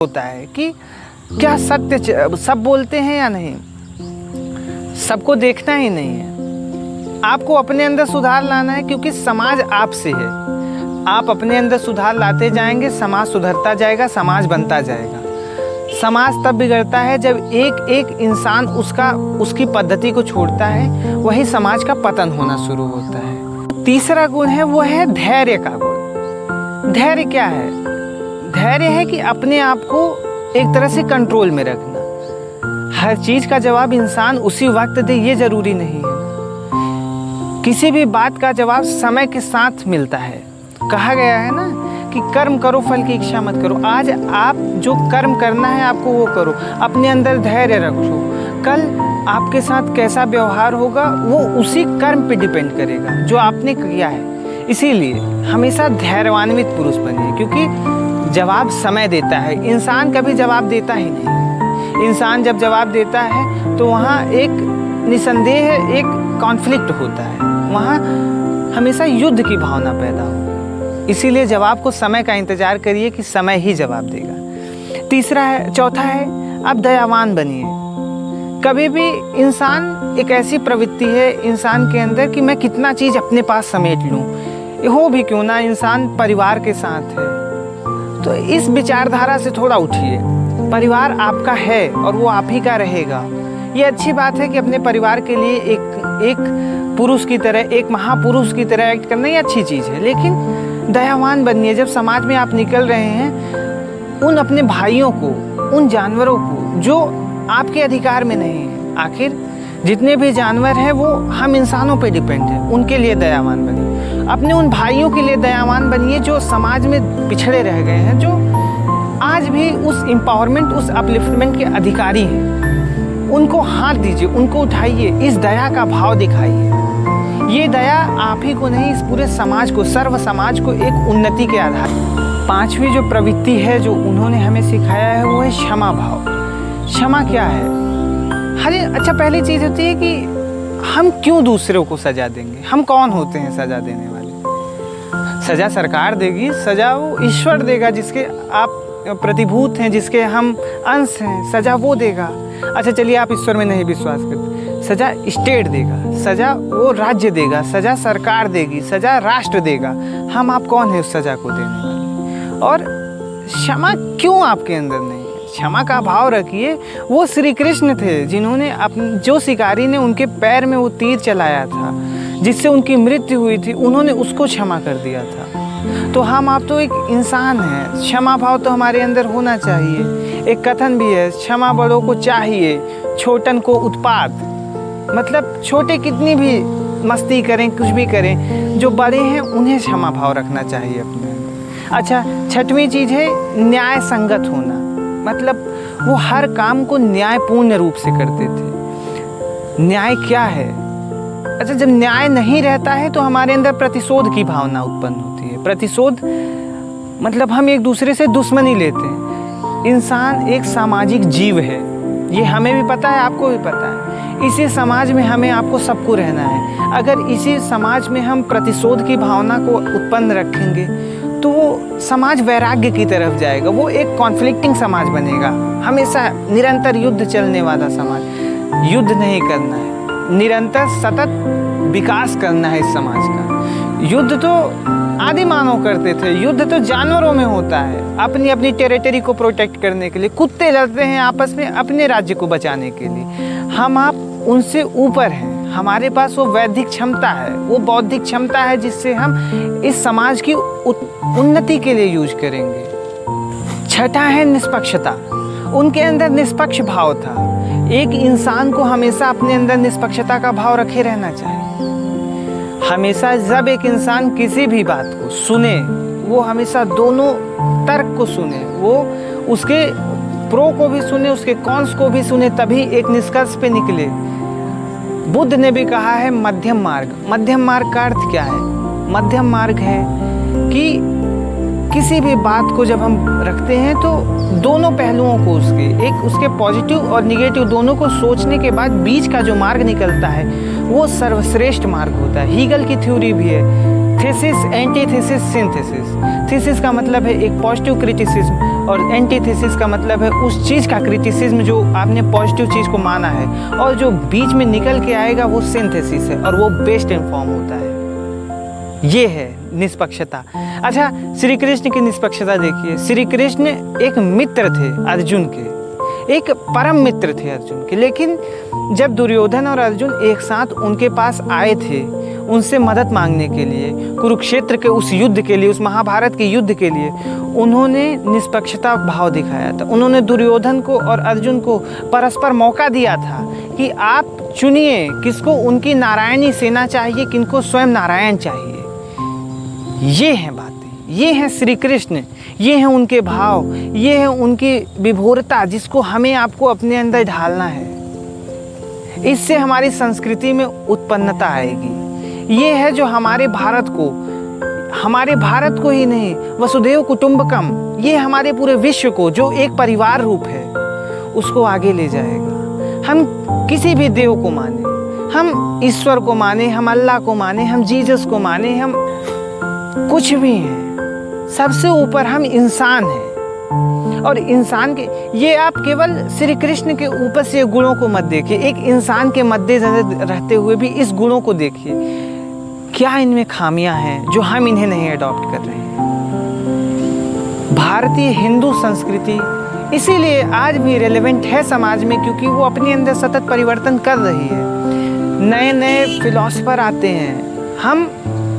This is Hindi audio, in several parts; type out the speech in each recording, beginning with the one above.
होता है कि क्या सत्य सब बोलते हैं या नहीं, सबको देखना ही नहीं है। आपको अपने अंदर सुधार लाना है, क्योंकि समाज आपसे है। आप अपने अंदर सुधार लाते जाएंगे, समाज सुधरता जाएगा, समाज बनता जाएगा। समाज तब बिगड़ता है जब एक एक इंसान उसकी पद्धति को छोड़ता है, वही समाज का पतन होना शुरू होता है। तीसरा गुण है वो है धैर्य का गुण। धैर्य क्या है? धैर्य है कि अपने आप को एक तरह से कंट्रोल में रखना। हर चीज़ का जवाब इंसान उसी वक्त दे, ये ज़रूरी नहीं है। किसी भी बात का जवाब समय के साथ मिलता है। कहा गया है ना कि कर्म करो, फल की इच्छा मत करो। आज आप जो कर्म करना है आपको वो करो, अपने अंदर धैर्य रखो। कल आपके साथ कैसा व्यवहार होगा वो उसी कर्म पे डिपेंड करेगा जो आपने किया है। इसीलिए हमेशा धैर्यवान्वित पुरुष बनिए, क्योंकि जवाब समय देता है, इंसान कभी जवाब देता ही नहीं। इंसान जब जवाब देता है तो वहाँ एक निसंदेह एक कॉन्फ्लिक्ट होता है, वहाँ हमेशा युद्ध की भावना पैदा हो। इसीलिए जवाब को समय का इंतजार करिए कि समय ही जवाब देगा। चौथा है आप दयावान बनिए। कभी भी इंसान एक ऐसी प्रवृत्ति है इंसान के अंदर कि मैं कितना चीज़ अपने पास समेट लूँ, हो भी क्यों ना इंसान परिवार के साथ है। तो इस विचारधारा से थोड़ा उठिए। परिवार आपका है और वो आप ही का रहेगा। ये अच्छी बात है कि अपने परिवार के लिए एक पुरुष की तरह, एक महापुरुष की तरह एक्ट करना, ये अच्छी चीज़ है। लेकिन दयावान बनिए। जब समाज में आप निकल रहे हैं, उन अपने भाइयों को, उन जानवरों को जो आपके अधिकार में नहीं है, आखिर जितने भी जानवर हैं वो हम इंसानों पे डिपेंड है, उनके लिए दयावान बनिए। अपने उन भाइयों के लिए दयावान बनिए जो समाज में पिछड़े रह गए हैं, जो आज भी उस एम्पावरमेंट, उस अपलिफ्टमेंट के अधिकारी हैं। उनको हाथ दीजिए, उनको उठाइए, इस दया का भाव दिखाइए। ये दया आप ही को नहीं, इस पूरे समाज को, सर्व समाज को एक उन्नति के आधार। पांचवी जो प्रवृत्ति है जो उन्होंने हमें सिखाया है वो है क्षमा भाव। क्षमा क्या है? अच्छा, पहली चीज़ होती है कि हम क्यों दूसरों को सजा देंगे? हम कौन होते हैं सजा देने वाले? सजा सरकार देगी, सजा वो ईश्वर देगा जिसके आप प्रतिभूत हैं, जिसके हम अंश हैं, सजा वो देगा। अच्छा चलिए, आप ईश्वर में नहीं विश्वास करते, सजा स्टेट देगा, सजा वो राज्य देगा, सजा सरकार देगी, सजा राष्ट्र देगा। हम आप कौन है उस सजा को देने वाले? और क्षमा क्यों आपके अंदर नहीं है? क्षमा का भाव रखिए। वो श्री कृष्ण थे जिन्होंने जो शिकारी ने उनके पैर में वो तीर चलाया था, जिससे उनकी मृत्यु हुई थी, उन्होंने उसको क्षमा कर दिया था। तो हम आप तो एक इंसान हैं, क्षमा भाव तो हमारे अंदर होना चाहिए। एक कथन भी है, क्षमा बड़ों को चाहिए, छोटन को उत्पात। मतलब छोटे कितनी भी मस्ती करें, कुछ भी करें, जो बड़े हैं उन्हें क्षमा भाव रखना चाहिए अपने अंदर। अच्छा, छठवीं चीज़ है न्याय संगत होना। मतलब वो हर काम को न्यायपूर्ण रूप से करते थे। न्याय क्या है? अच्छा, जब न्याय नहीं रहता है तो हमारे अंदर प्रतिशोध की भावना उत्पन्न होती है। प्रतिशोध मतलब हम एक दूसरे से दुश्मनी लेते हैं। इंसान एक सामाजिक जीव है, ये हमें भी पता है, आपको भी पता है। इसी समाज में हमें आपको सबको रहना है। अगर इसी समाज में हम प्रतिशोध की भावना को उत्पन्न रखेंगे तो वो समाज वैराग्य की तरफ जाएगा, वो एक कॉन्फ्लिक्टिंग समाज बनेगा, हमेशा निरंतर युद्ध चलने वाला समाज। युद्ध नहीं करना है, निरंतर सतत विकास करना है इस समाज का। युद्ध तो आदि मानव करते थे, युद्ध तो जानवरों में होता है, अपनी अपनी टेरिटरी को प्रोटेक्ट करने के लिए। कुत्ते लड़ते हैं आपस में अपने राज्य को बचाने के लिए। हम आप उनसे ऊपर हैं, हमारे पास वो वैधिक क्षमता है, वो बौद्धिक क्षमता है जिससे हम इस समाज की उन्नति के लिए यूज करेंगे। छठा है निष्पक्षता। उनके अंदर निष्पक्ष भाव था। एक इंसान को हमेशा अपने अंदर निष्पक्षता का भाव रखे रहना चाहिए। हमेशा जब एक इंसान किसी भी बात को सुने, वो हमेशा दोनों तर्क को सुने, वो उसके प्रो को भी सुने, उसके कॉन्स को भी सुने, तभी एक निष्कर्ष पे निकले। बुद्ध ने भी कहा है मध्यम मार्ग। मध्यम मार्ग का अर्थ क्या है? मध्यम मार्ग है कि किसी भी बात को जब हम रखते हैं तो दोनों पहलुओं को, उसके पॉजिटिव और निगेटिव दोनों को सोचने के बाद बीच का जो मार्ग निकलता है वो सर्वश्रेष्ठ मार्ग होता है। हीगल की थ्योरी भी है थीसिस, एंटीथीसिस, सिंथेसिस। थीसिस का मतलब है एक पॉजिटिव क्रिटिसिज्म और एंटीथीसिस का मतलब है उस चीज़ का क्रिटिसिज्म जो आपने पॉजिटिव चीज़ को माना है, और जो बीच में निकल के आएगा वो सिंथेसिस है और वो बेस्ट इन्फॉर्म होता है। ये है निष्पक्षता। अच्छा, श्री कृष्ण की निष्पक्षता देखिए। श्री कृष्ण एक मित्र थे अर्जुन के, एक परम मित्र थे अर्जुन के, लेकिन जब दुर्योधन और अर्जुन एक साथ उनके पास आए थे उनसे मदद मांगने के लिए, कुरुक्षेत्र के उस युद्ध के लिए, उस महाभारत के युद्ध के लिए, उन्होंने निष्पक्षता भाव दिखाया था। उन्होंने दुर्योधन को और अर्जुन को परस्पर मौका दिया था कि आप चुनिए किसको उनकी नारायणी सेना चाहिए, किनको स्वयं नारायण चाहिए। ये हैं बातें, ये हैं श्री कृष्ण, ये हैं उनके भाव, ये है उनकी विभोरता जिसको हमें आपको अपने अंदर ढालना है। इससे हमारी संस्कृति में उत्पन्नता आएगी। ये है जो हमारे भारत को ही नहीं, वसुधैव कुटुंबकम, ये हमारे पूरे विश्व को, जो एक परिवार रूप है, उसको आगे ले जाएगा। हम किसी भी देव को माने, हम ईश्वर को माने, हम अल्लाह को माने, हम जीसस को माने, हम कुछ भी हैं, सबसे ऊपर हम इंसान हैं। और इंसान के, ये आप केवल श्री कृष्ण के ऊपर से गुणों को मत देखिए, एक इंसान के मद्देनजर रहते हुए भी इस गुणों को देखिए। क्या इनमें खामियां हैं जो हम इन्हें नहीं अडॉप्ट कर रहे हैं। भारतीय हिंदू संस्कृति इसीलिए आज भी रेलेवेंट है समाज में, क्योंकि वो अपने अंदर सतत परिवर्तन कर रही है। नए नए फिलॉसफर आते हैं। हम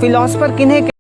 फिलॉसफर किन्हें